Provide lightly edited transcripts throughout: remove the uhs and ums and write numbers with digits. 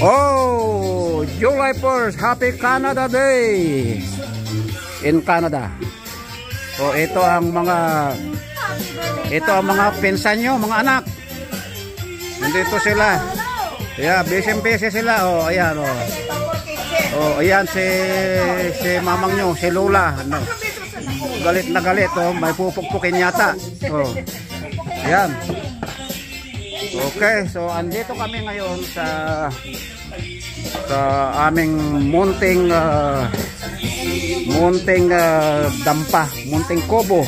Oh, July 1st, Happy Canada Day in Canada. So ito ang mga pinsan nyo, mga anak. Nandito sila. Yeah, busy sila. Oh, ayan oh. Oh, ayan si mamang nyo, si Lola, no. Galit na galit oh, may pupukpukin yata. Oh. Ayan. Okay, so andito kami ngayon sa aming munting dampa, munting kubo.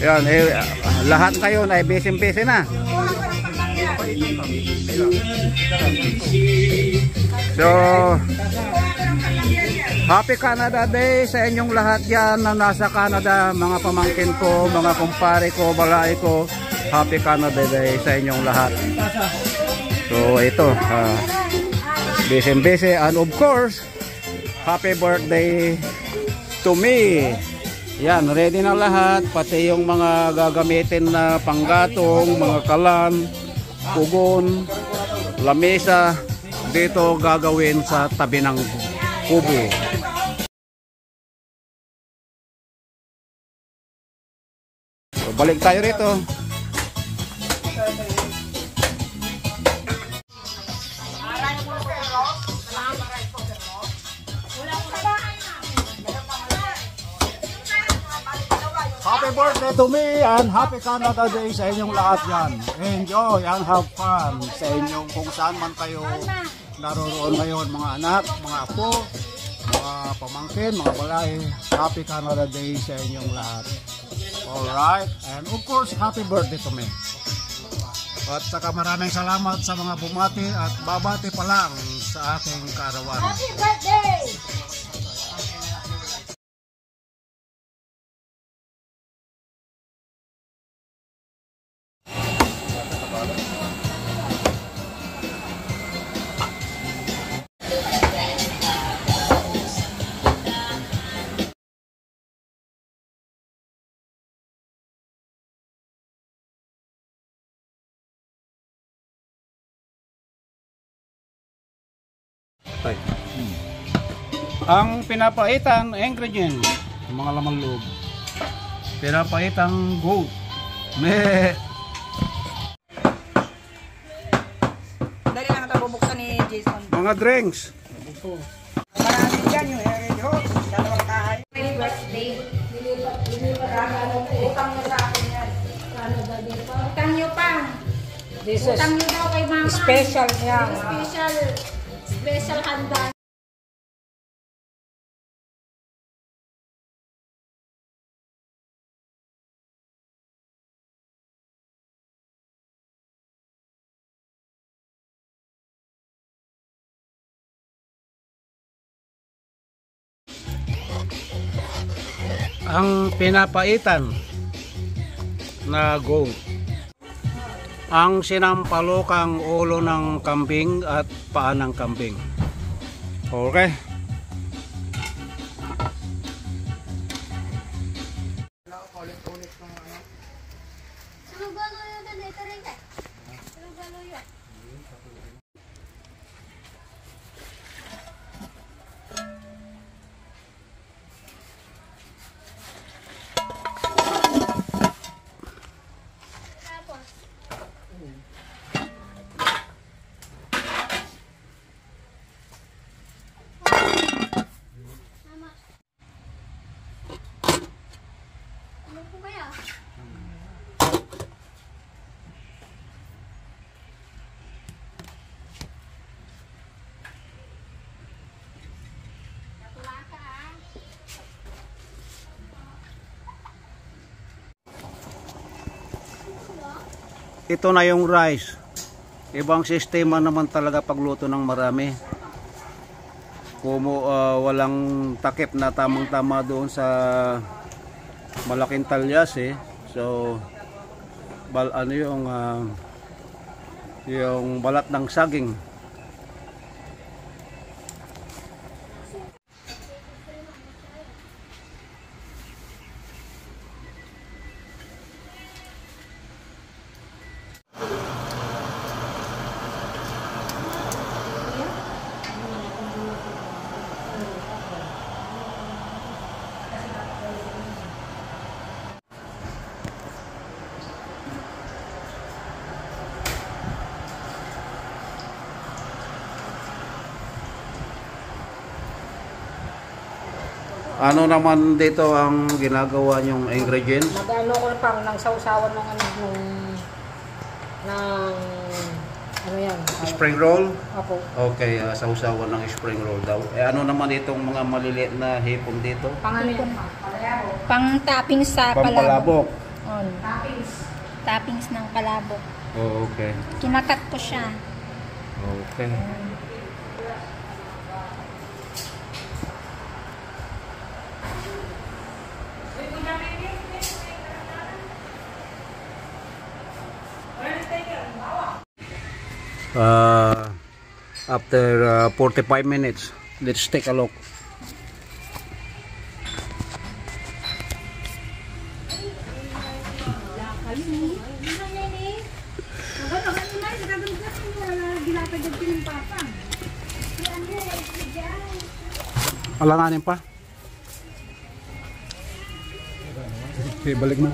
Yan, lahat kayo na busy na. So, Happy Canada Day sa inyong lahat yan na nasa Canada, mga pamangkin ko, mga kumpare ko, balay ko. Happy Canada Day sa inyong lahat. So ito, busy and of course, happy birthday to me. Yan, ready na lahat, pati yung mga gagamitin na panggatong, mga kalan, pugon, lamesa, dito gagawin sa tabi ng kubo. So, balik tayo rito. Happy birthday to me and Happy Canada Day sa inyong lahat yan. Enjoy and have fun sa inyong kung saan man kayo naroon ngayon, mga anak, mga apo, mga pamangkin, mga balay. Happy Canada Day sa inyong lahat. Alright, and of course, happy birthday to me. At saka maraming salamat sa mga bumati at babati pa lang sa aking kaarawan. Happy birthday! Ang pinapaitan ingredient, mga laman loob. Pinapaitang goat. Dali lang ito bubuksan ni Jason. Mga drinks. Marami dyan yung Harry Hot. Dalawang kahay. Happy birthday. Utang nyo sa akin yan. Utang nyo pa. Utang nyo daw kay mama. Special yan. Special handa. Ang pinapaitan na goat, ang sinampalokang ulo ng kambing at paa ng kambing. Okay. Ito na yung rice. Ibang sistema naman talaga pagluto ng marami. Walang takip na tamang-tama doon sa malaking talyas eh. So yung balat ng saging. Ano naman dito ang ginagawa niyong ingredients? Mag-ano ko pang nang sausawan ng ano yan? Spring roll? Apo. Okay, sausawan ng spring roll daw. Ano naman itong mga maliliit na hipon dito? Pang toppings sa palabok. Pampalabok. On. Toppings ng palabok. Oh, okay. Kinakat ko siya. Okay. After 45 minutes, let's take a look. Alanganin pa. Balik mo.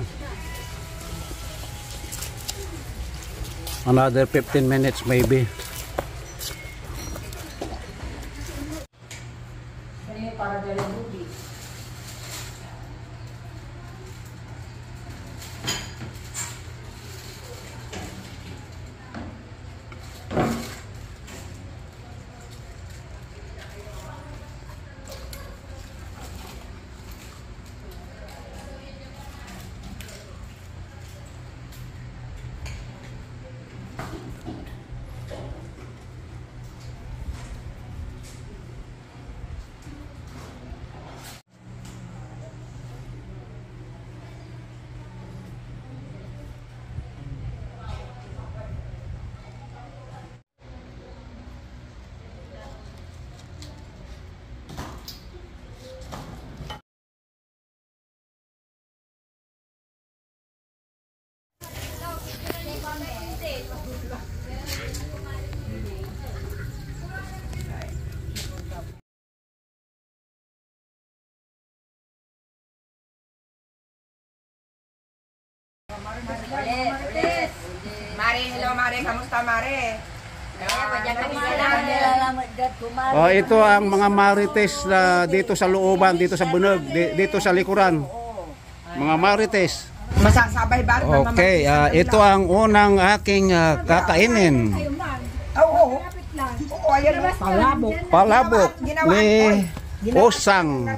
Another 15 minutes maybe. Ulit. Mare, hello Mare, kamusta Mare? Oh, ito ang mga marites na dito sa looban, dito sa bunog, dito sa likuran. Mga marites. Masasabay ba? Okay, ito ang unang aking kakainin. Oo. Oo, ayan. Palabok. Palabok ni Osang.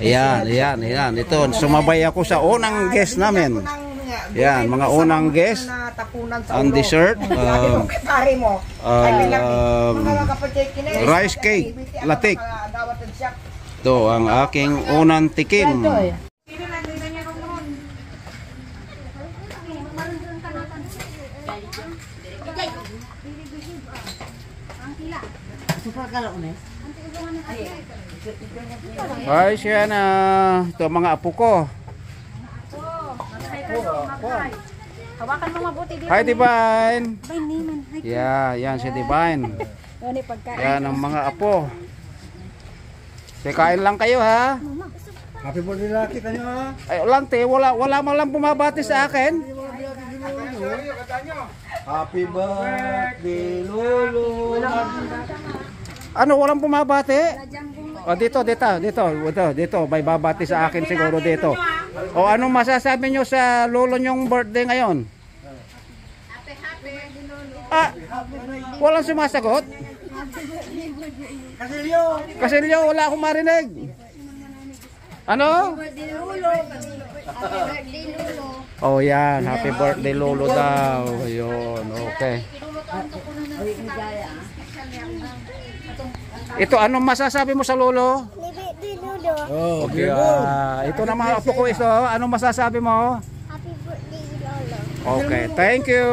Ayan. Ayan. Ito, sumabay ako sa unang guest namin. Yan, mga unang guest. Ang dessert. Rice cake, latik. Ito, ang aking unang tikim. Ay, siya na. Ito mga apo ko. Hawakan mo mabuti dito. Hi, Divine. Yan si Divine. Yan ang mga apo. Kain lang kayo ha. Happy birthday laki kanyo ha. Ay, lang te, wala mo lang bumabati sa akin. Happy birthday Lolo. Ano, walang bumabati? O dito, may babati sa akin siguro dito. O ano masasabi nyo sa lolo nyong birthday ngayon? Ah, walang sumasagot? Kasilyo, wala akong marinig. Ano? Oh yan, happy birthday lolo daw. Ayun, okay. Ito, anong masasabi mo sa lolo? Okay, ito na mga apo ko ito. Anong masasabi mo? Happy birthday, Lolo. Okay, thank you.